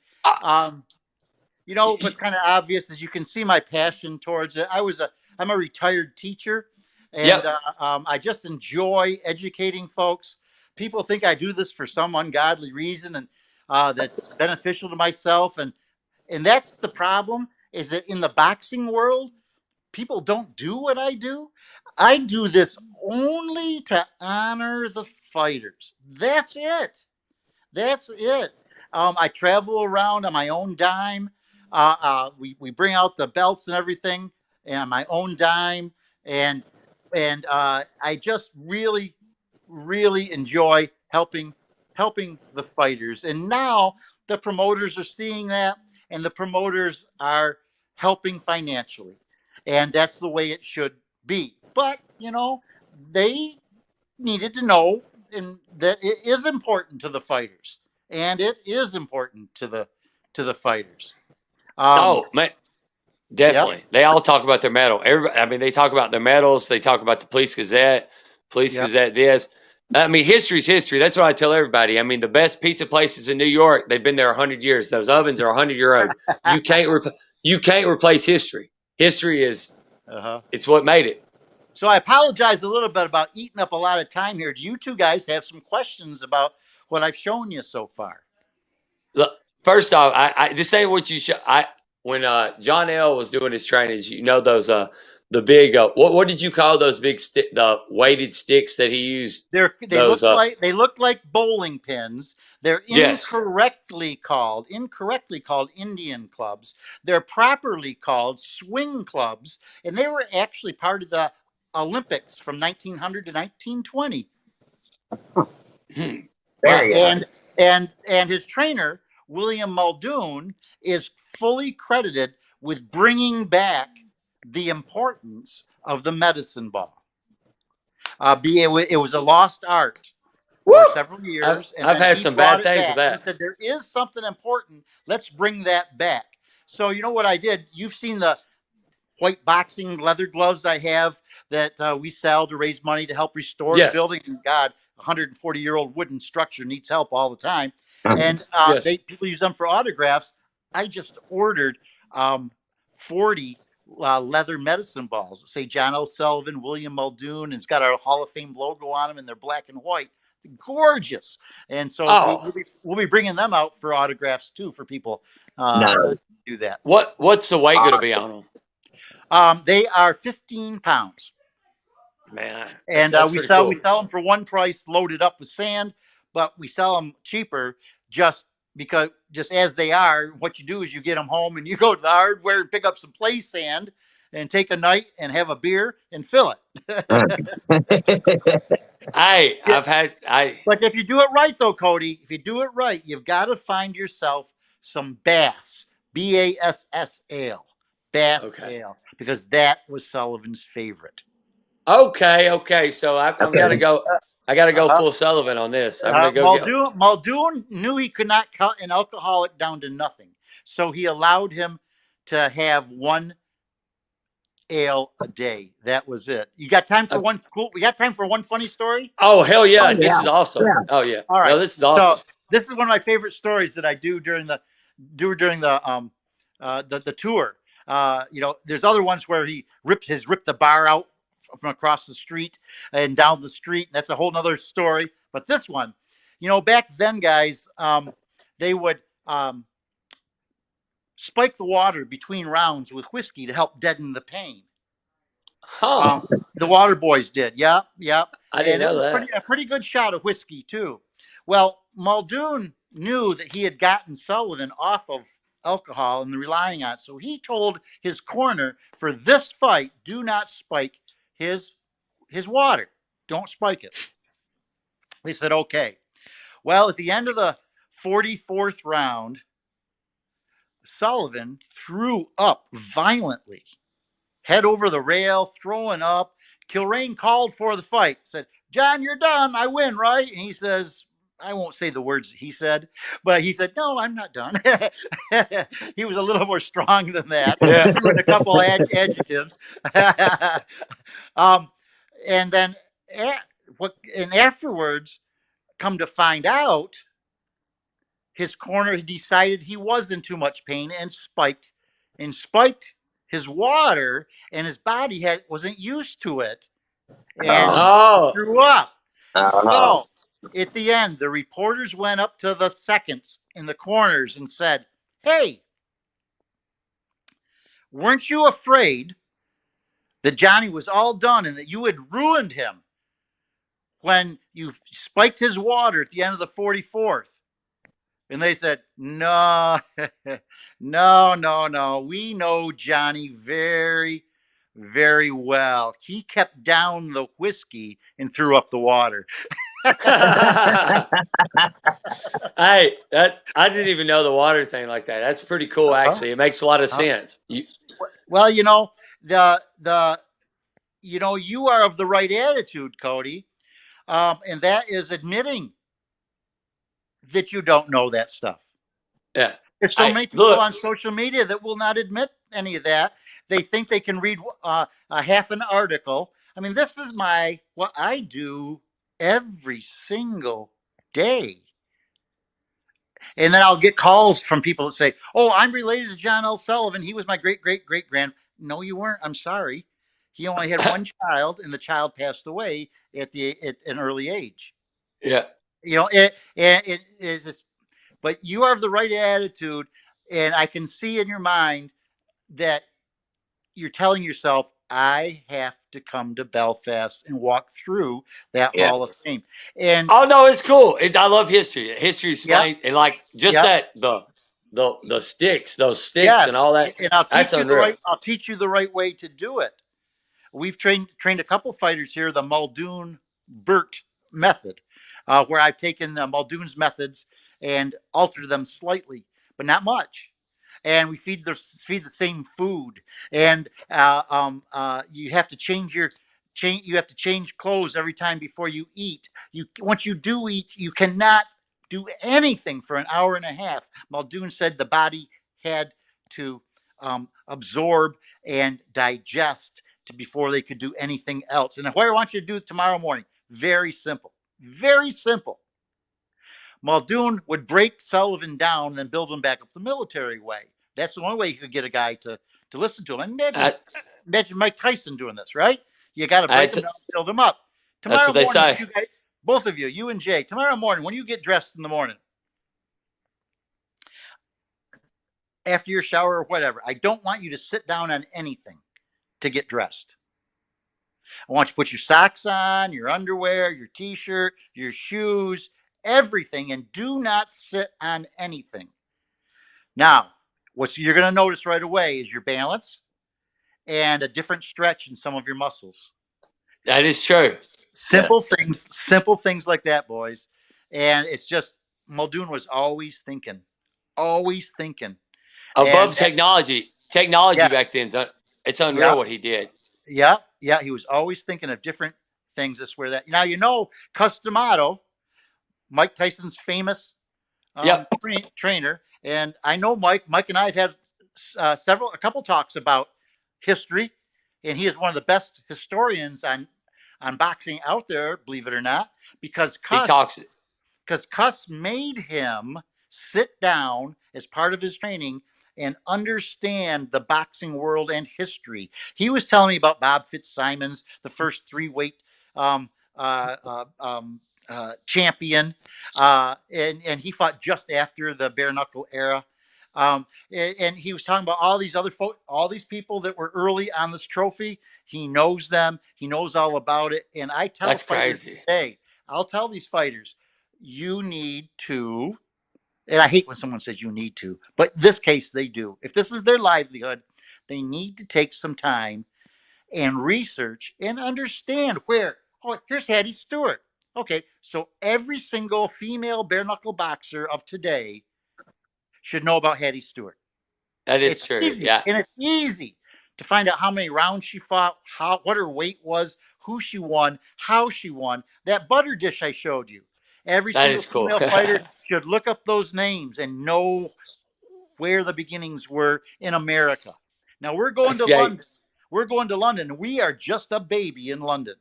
you know, what's kind of obvious is you can see my passion towards it. I'm a retired teacher, and I just enjoy educating folks. People think I do this for some ungodly reason, and that's beneficial to myself. And that's the problem, is that in the boxing world, people don't do what I do. I do this only to honor the fighters. That's it. That's it. I travel around on my own dime. We bring out the belts and everything and on my own dime. And I just really, really enjoy helping the fighters. And now the promoters are seeing that, and the promoters are helping financially. And that's the way it should be. But, you know, they needed to know that it is important to the fighters, and it is important to the fighters. Man, definitely. Yep. They all talk about their medal. They talk about their medals. They talk about the Police Gazette, Gazette this. I mean, history's history. That's what I tell everybody. I mean, the best pizza places in New York, they've been there 100 years. Those ovens are 100-year-old. You can't replace history. History is it's what made it. So I apologize a little bit about eating up a lot of time here. Do you two guys have some questions about what I've shown you so far? Look, first off, this ain't what you should. When John L. was doing his trainings, you know those the big what did you call those big the weighted sticks that he used? They look like bowling pins. They're incorrectly called Indian clubs. They're properly called swing clubs, and they were actually part of the Olympics from 1900 to 1920. And his trainer, William Muldoon, is fully credited with bringing back the importance of the medicine ball. It was a lost art for several years. I've had some bad days with that. He said, there is something important. Let's bring that back. So you know what I did? You've seen the white boxing leather gloves I have that we sell to raise money to help restore the building. And God, 140-year-old wooden structure needs help all the time. And people use them for autographs. I just ordered 40 leather medicine balls. Say John L. Sullivan, William Muldoon, and it's got our Hall of Fame logo on them, and they're black and white. Gorgeous. And so we'll be bringing them out for autographs too, for people to do that. What's the weight going to be on them? They are 15 pounds. Man, and we sell them for one price, loaded up with sand, but we sell them cheaper just as they are. What you do is you get them home and you go to the hardware and pick up some play sand and take a night and have a beer and fill it. But if you do it right, though, Cody, if you do it right, you've got to find yourself some Bass, Bass ale, ale, because that was Sullivan's favorite. Okay. So I gotta go. I gotta go full Sullivan on this. I'm gonna go. Muldoon knew he could not cut an alcoholic down to nothing, so he allowed him to have one ale a day. That was it. You got time for one cool? We got time for one funny story? Oh hell yeah! This is awesome. Yeah. Oh yeah. All right. No, this is awesome. So this is one of my favorite stories that I do during the tour. There's other ones where he ripped the bar out from across the street and down the street. That's a whole nother story. But this one, back then, guys, they would spike the water between rounds with whiskey to help deaden the pain. The water boys did. Yep. I didn't know that. A pretty good shot of whiskey too. Well, Muldoon knew that he had gotten Sullivan off of alcohol and relying on it. So he told his corner, for this fight, do not spike his water. Don't spike it. They said, okay. Well, at the end of the 44th round, Sullivan threw up violently, head over the rail, throwing up. Kilrain called for the fight, said, "John, you're done. I win, right?" And he says, I won't say the words he said, but he said, "No, I'm not done." He was a little more strong than that. Yeah. Threw in a couple adjectives. And then and afterwards, come to find out, his corner decided he was in too much pain and spiked his water, and his body wasn't used to it, and Oh. threw up. Oh. So at the end, the reporters went up to the seconds in the corners and said, "Hey, weren't you afraid that Johnny was all done and that you had ruined him when you spiked his water at the end of the 44th?" And they said, "No, no. We know Johnny very, very well. He kept down the whiskey and threw up the water." Hey, I didn't even know the water thing like that. That's pretty cool, actually. It makes a lot of sense. Well, you are of the right attitude, Cody, and that is admitting that you don't know that stuff. Yeah. There's so many people on social media that will not admit any of that. They think they can read a half an article. I mean, this is what I do every single day. And then I'll get calls from people that say, "Oh, I'm related to John L. Sullivan. He was my great-great-great-grand." No, you weren't. I'm sorry. He only had one child, and the child passed away at an early age. Yeah. It is just, but you have the right attitude, and I can see in your mind that you're telling yourself, "I have to come to Belfast and walk through that Hall of Fame." And no, it's cool. I love history. History's like, and like that those sticks and all that. And I'll teach you the right way to do it. We've trained a couple fighters here, the Muldoon Burt method, where I've taken Muldoon's methods and altered them slightly, but not much. And we feed the same food, and you have to change clothes every time before you eat. Once you do eat, you cannot do anything for an hour and a half. Muldoon said the body had to absorb and digest before they could do anything else. And what I want you to do tomorrow morning, very simple, very simple. Muldoon would break Sullivan down and then build him back up the military way. That's the only way you could get a guy to listen to him. And imagine Mike Tyson doing this, right? You got to break him down and build him up. Tomorrow that's what morning, they say. Both of you, you and Jay, tomorrow morning, when you get dressed in the morning, after your shower or whatever, I don't want you to sit down on anything to get dressed. I want you to put your socks on, your underwear, your t-shirt, your shoes, everything, and do not sit on anything. Now, what you're going to notice right away is your balance and a different stretch in some of your muscles. That is true. Simple things like that, boys. And it's just, Muldoon was always thinking. Above technology. Technology back then, it's unreal what he did. Yeah, he was always thinking of different things. That's where that. Now, Customato, Mike Tyson's famous trainer, and I know Mike. Mike and I have had a couple talks about history, and he is one of the best historians on boxing out there, believe it or not, because Cuss made him sit down as part of his training and understand the boxing world and history. He was telling me about Bob Fitzsimons, the first 3-weight champion, and he fought just after the bare knuckle era. And he was talking about all these other all these people that were early on this trophy. He knows them. He knows all about it. And I tell fighters today, I'll tell these fighters, you need to. And I hate when someone says you need to, but in this case, they do. If this is their livelihood, they need to take some time and research and understand here's Hattie Stewart. Okay, so every single female bare knuckle boxer of today should know about Hattie Stewart. That is true. Easy. Yeah. And it's easy to find out how many rounds she fought, what her weight was, who she won, how she won. That butter dish I showed you. Every single female fighter should look up those names and know where the beginnings were in America. Now we're going to London. We're going to London. We are just a baby in London.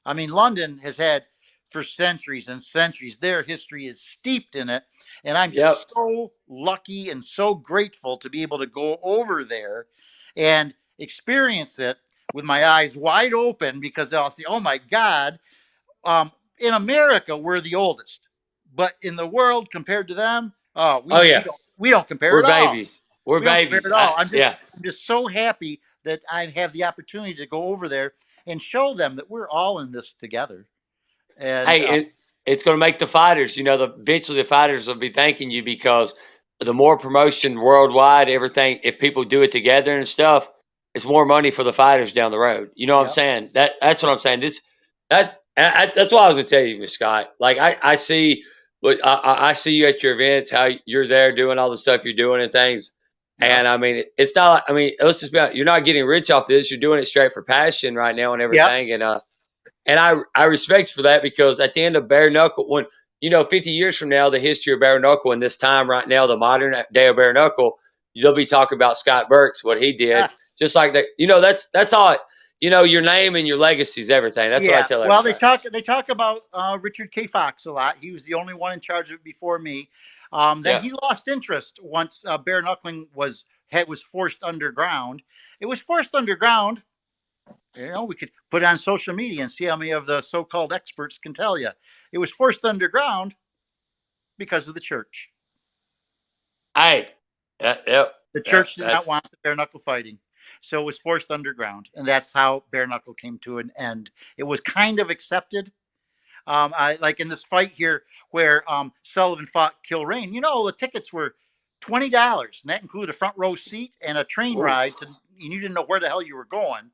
I mean, London has had for centuries and centuries. Their history is steeped in it. And I'm just so lucky and so grateful to be able to go over there and experience it with my eyes wide open, because I'll see, oh my God, in America, we're the oldest. But in the world, compared to them, we don't compare at all. We're babies. I'm just so happy that I have the opportunity to go over there and show them that we're all in this together. And it's going to make the fighters, eventually the fighters will be thanking you, because the more promotion worldwide, everything, if people do it together and stuff, it's more money for the fighters down the road. You know what I'm saying? That's what I'm saying. That's why I was going to tell you, Mr. Scott. Like I see you at your events, how you're there doing all the stuff you're doing and things. Yeah. And I mean, it's not. I mean, let's just be honest, you're not getting rich off this. You're doing it straight for passion right now and everything. Yeah. And I respect you for that, because at the end of bare knuckle, when 50 years from now, the history of bare knuckle and this time right now, the modern day of bare knuckle, they'll be talking about Scott Burks, what he did, just like that. That's all. Your name and your legacy is everything. That's what I tell everybody. Well, they talk about Richard K. Fox a lot. He was the only one in charge of it before me. Then he lost interest once bare knuckling was forced underground. It was forced underground. We could put it on social media and see how many of the so-called experts can tell you. It was forced underground because of the church. The church did not want the bare knuckle fighting. So it was forced underground, and that's how bare knuckle came to an end. It was kind of accepted. Like in this fight here where Sullivan fought Kilrain, the tickets were $20, and that included a front row seat and a train ride, and you didn't know where the hell you were going.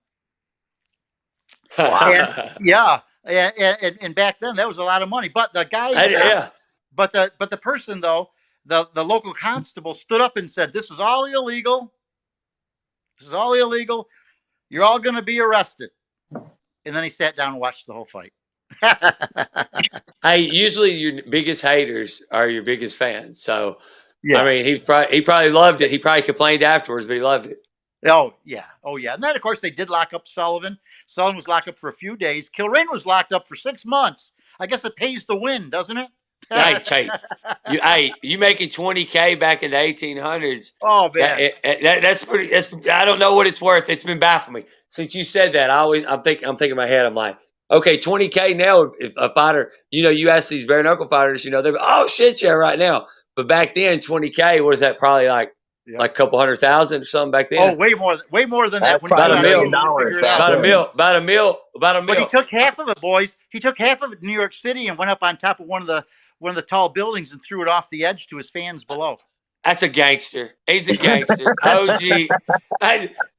And back then that was a lot of money. But the guy, but the person though, the local constable stood up and said, "This is all illegal. This is all illegal. You're all going to be arrested." And then he sat down and watched the whole fight. Hey, usually your biggest haters are your biggest fans. So, I mean, he probably loved it. He probably complained afterwards, but he loved it. Oh, yeah. And then, of course, they did lock up Sullivan. Sullivan was locked up for a few days. Kilrain was locked up for 6 months. I guess it pays to win, doesn't it? You making $20K back in the 1800s? Oh man, that's pretty. I don't know what it's worth. It's been baffling me since you said that. I'm thinking in my head. I'm like, okay, $20K now. If a fighter, you ask these bare knuckle fighters, they're oh shit, yeah, right now. But back then, $20K, what is that? Probably like a couple 100,000 or something back then. Oh, way more than that. About $1 million. About $1 million. But he took half of it, boys. He took half of it in New York City and went up on top of one of the tall buildings and threw it off the edge to his fans below. That's a gangster. He's a gangster. OG. Here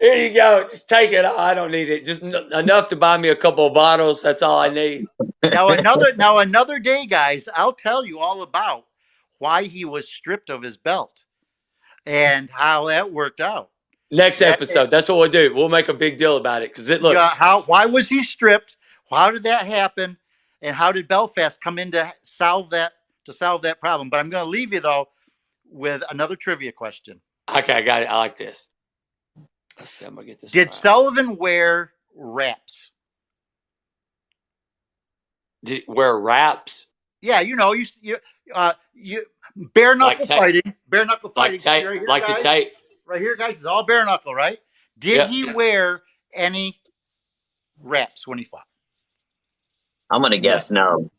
you go. Just take it. I don't need it. Just enough to buy me a couple of bottles. That's all I need. Now another day, guys, I'll tell you all about why he was stripped of his belt and how that worked out. Next episode. That's what we'll do. We'll make a big deal about it, because why was he stripped? How did that happen? And how did Belfast come in to solve that problem? But I'm going to leave you though with another trivia question. Okay, I got it. I like this. Let's see. I'm gonna get this. Did Sullivan wear wraps? Did he wear wraps? Yeah, you bare knuckle fighting. Bare knuckle fighting. Like the tape. Right here, guys, is all bare knuckle, right? Did he wear any wraps when he fought? I'm going to guess no.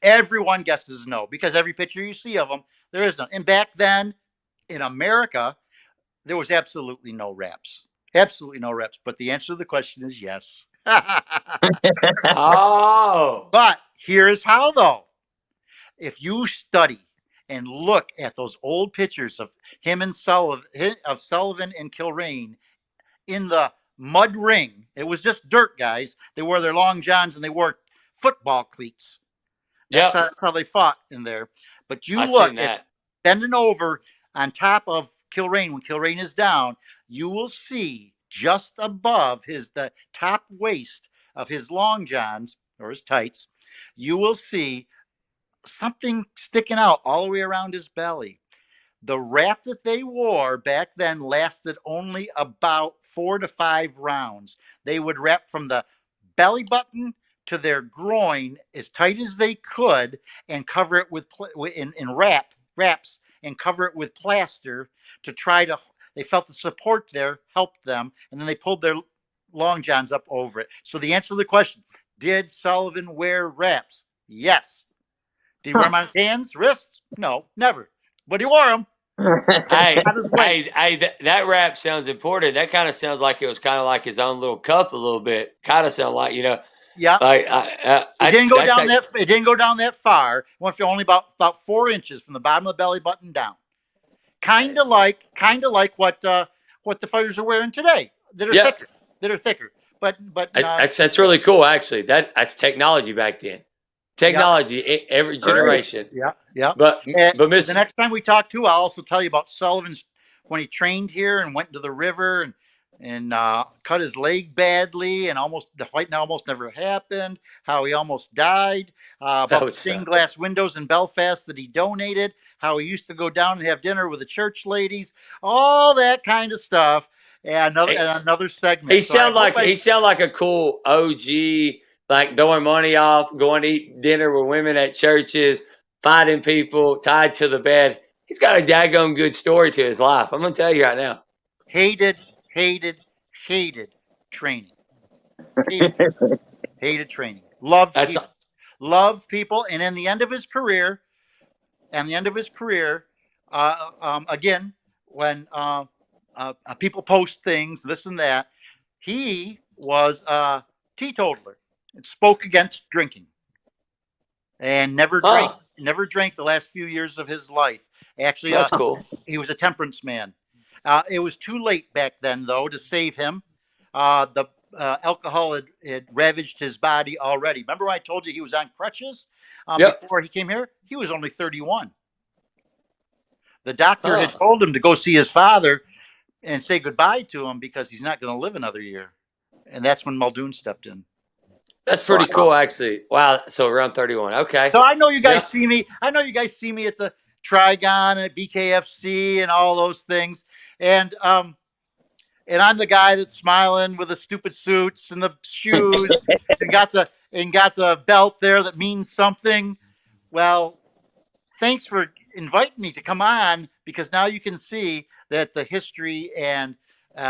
Everyone guesses no, because every picture you see of him, there is none. And back then in America, there was absolutely no wraps. Absolutely no wraps. But the answer to the question is yes. Oh. But here's how, though. If you study and look at those old pictures of him and Sullivan and Kilrain in the mud ring, it was just dirt, guys. They wore their long johns and they wore football cleats. That's how they fought in there. But you look at bending over on top of Kilrain when Kilrain is down, you will see just above the top waist of his long johns or his tights, you will see something sticking out all the way around his belly. The wrap that they wore back then lasted only about 4 to 5 rounds. They would wrap from the belly button to their groin as tight as they could and cover it with wraps and cover it with plaster to try to. They felt the support there helped them, and then they pulled their long johns up over it. So the answer to the question: did Sullivan wear wraps? Yes. Did he wear them on his hands, wrists? No, never. But he wore them. Hey, that rap sounds important. That kind of sounds like it was kind of like his own little cup a little bit. Kind of sound like, Yeah. Like it didn't go down it didn't go down that far. It went for only about 4 inches from the bottom of the belly button down. Kind of like what the fighters are wearing today. That are thicker. But that's really cool. Actually, that's technology back then. Technology, every generation. Yeah. But the next time we talk too, I'll also tell you about Sullivan's when he trained here and went into the river and cut his leg badly and the fight almost never happened. How he almost died. About the stained glass windows in Belfast that he donated. How he used to go down and have dinner with the church ladies. All that kind of stuff. And another segment. He sound like a cool OG. Like throwing money off, going to eat dinner with women at churches, fighting people, tied to the bed. He's got a daggone good story to his life. I'm going to tell you right now. Hated training. Hated training. Loved people. And in the end of his career, again, when people post things, this and that, he was a teetotaler. And spoke against drinking and never drank the last few years of his life. Actually, that's cool. He was a temperance man. It was too late back then, though, to save him. The alcohol had ravaged his body already. Remember when I told you he was on crutches before he came here? He was only 31. The doctor had told him to go see his father and say goodbye to him because he's not going to live another year. And that's when Muldoon stepped in. That's pretty cool, actually. Wow. So around 31. Okay. So I know you guys see me. I know you guys see me at the Trigon and at BKFC and all those things. And I'm the guy that's smiling with the stupid suits and the shoes and got the belt there that means something. Well, thanks for inviting me to come on because now you can see that the history and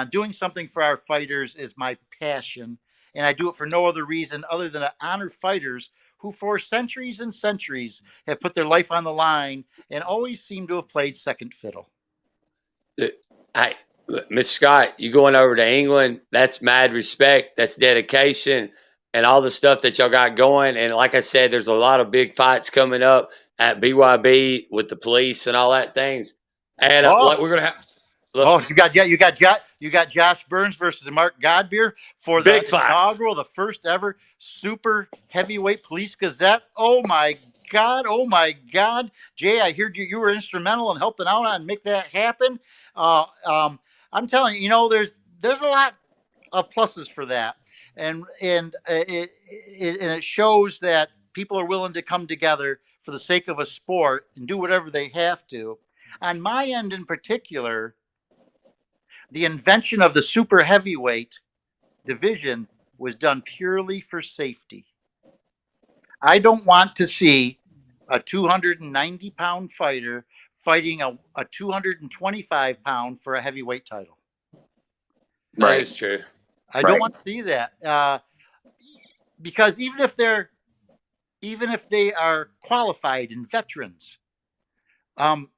doing something for our fighters is my passion. And I do it for no other reason other than to honor fighters who for centuries and centuries have put their life on the line and always seem to have played second fiddle. Mr. Scott, you going over to England, that's mad respect, that's dedication, and all the stuff that y'all got going. And like I said, there's a lot of big fights coming up at BYB with the police and all that things. And we're going to have... Look. You got Josh Burns versus Mark Godbeer for the inaugural, the first ever super heavyweight police Gazette. Oh my God. Jay, I heard you were instrumental in helping out and make that happen. I'm telling you, there's a lot of pluses for that. And it shows that people are willing to come together for the sake of a sport and do whatever they have to. On my end in particular, the invention of the super heavyweight division was done purely for safety. I don't want to see a 290-pound fighter fighting a 225-pound for a heavyweight title. That is true. I don't want to see that because even if they are qualified and veterans,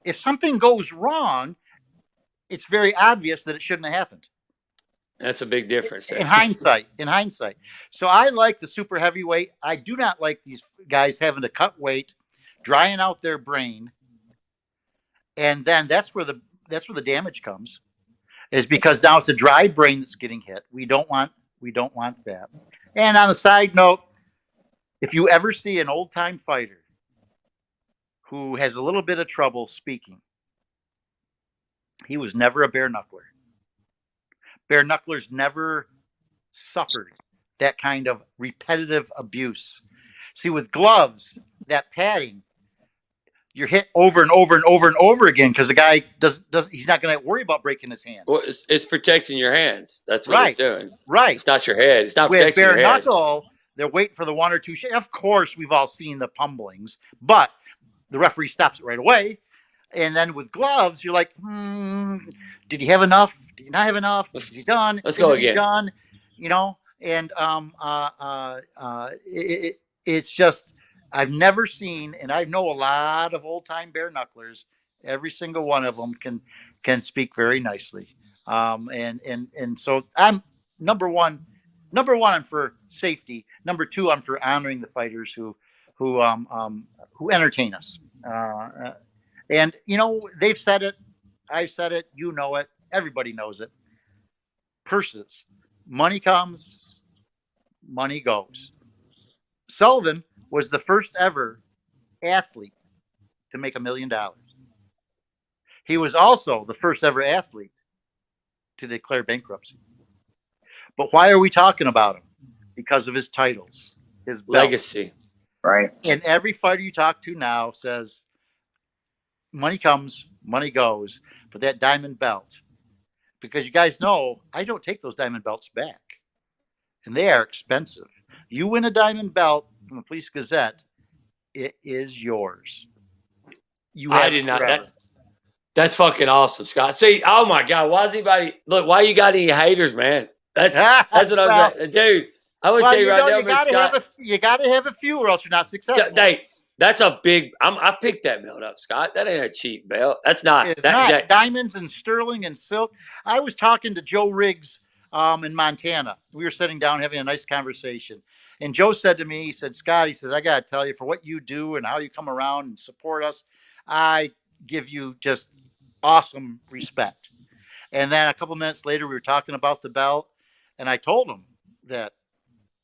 if something goes wrong, it's very obvious that it shouldn't have happened. That's a big difference. In hindsight. So I like the super heavyweight. I do not like these guys having to cut weight, drying out their brain. And then that's where the damage comes. Is because now it's a dry brain that's getting hit. We don't want that. And on a side note, if you ever see an old-time fighter who has a little bit of trouble speaking, he was never a bare knuckler. Bare knucklers never suffered that kind of repetitive abuse. See, with gloves, that padding, you're hit over and over and over and over again because the guy he's not going to worry about breaking his hand. Well, it's protecting your hands. That's what it's doing. Right. It's not your head. It's not with protecting your head. Bare knuckle, they're waiting for the one or two. Of course, we've all seen the pummelings, but the referee stops it right away. And then with gloves, you're like, did he have enough? Did he not have enough? Is he done? Let's go again. Done? You know, and it's just, I've never seen, and I know a lot of old time bare knucklers. Every single one of them can speak very nicely. And so I'm number one, I'm for safety. Number two, I'm for honoring the fighters who entertain us. And you know, they've said it, I've said it, you know it, everybody knows it. Purses, money comes, money goes. Sullivan was the first ever athlete to make $1 million. He was also the first ever athlete to declare bankruptcy. But why are we talking about him? Because of his titles, his belt. Legacy. Right. And every fighter you talk to now says, money comes, money goes, but that diamond belt, because you guys know, I don't take those diamond belts back. And they are expensive. You win a diamond belt from the Police Gazette, it is yours. I did not. That's fucking awesome, Scott. See, oh my God, why is anybody look? Why you got any haters, man? That's what I was saying, dude. I would tell you right now, Scott. You got to have a few, or else you're not successful. That's a big. I picked that belt up, Scott. That ain't a cheap belt. That's nice. That diamonds and sterling and silk. I was talking to Joe Riggs in Montana. We were sitting down having a nice conversation. And Joe said to me, he said, Scott, he says, I got to tell you, for what you do and how you come around and support us, I give you just awesome respect. And then a couple minutes later, we were talking about the belt. And I told him that,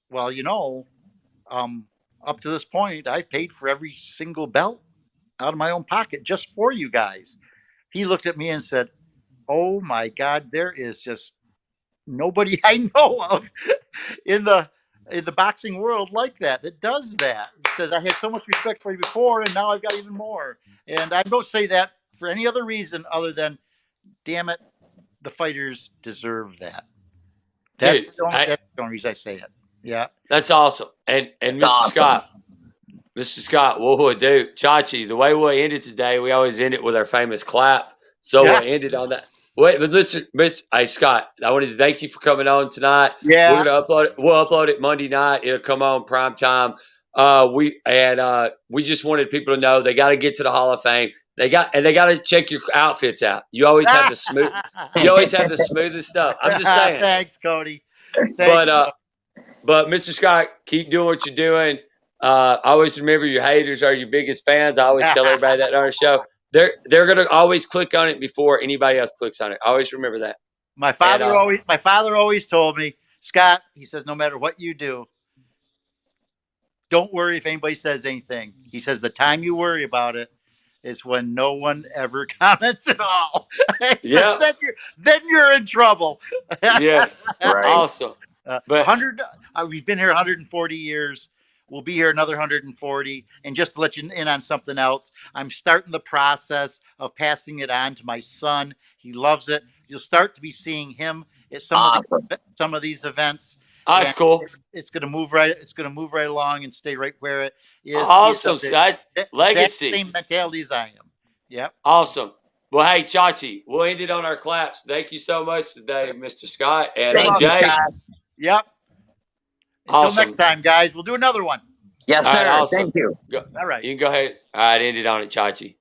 well, you know, up to this point, I've paid for every single belt out of my own pocket just for you guys. He looked at me and said, oh my God, there is just nobody I know of in the boxing world like that does that. He says, I had so much respect for you before, and now I've got even more. And I don't say that for any other reason other than, damn it, the fighters deserve that. That's the only reason I say it. Yeah. That's awesome. And Mr. Awesome. Mr. Scott, what we'll do, Chachi, the way we'll end it today, we always end it with our famous clap. So we'll end it on that. Wait, but listen, hey, Scott, I wanted to thank you for coming on tonight. Yeah. We're gonna upload it. We'll upload it Monday night. It'll come on prime time. We just wanted people to know they got to get to the Hall of Fame. They got to check your outfits out. You always have the smooth. You always have the smoothest stuff. I'm just saying. Thanks, Cody. But Mr. Scott, keep doing what you're doing. Always remember your haters are your biggest fans. I always tell everybody that on our show. They're gonna always click on it before anybody else clicks on it. Always remember that. My father always told me, Scott, he says, no matter what you do, don't worry if anybody says anything. He says the time you worry about it is when no one ever comments at all. Yeah. Then you're in trouble. Yes. Right. Awesome. But we've been here 140 years. We'll be here another 140. And just to let you in on something else, I'm starting the process of passing it on to my son. He loves it. You'll start to be seeing him at some of these events. Oh, that's cool. It's going to move right. It's going to move right along and stay right where it is. Awesome, Scott. Legacy. Same mentality as I am. Yep. Awesome. Well, hey, Chachi, we'll end it on our claps. Thank you so much today, Mr. Scott and Jay. Scott. Yep. Until next time, guys. We'll do another one. Yes, sir. Right, awesome. Thank you. All right. You can go ahead. All right, end it on it, Chachi.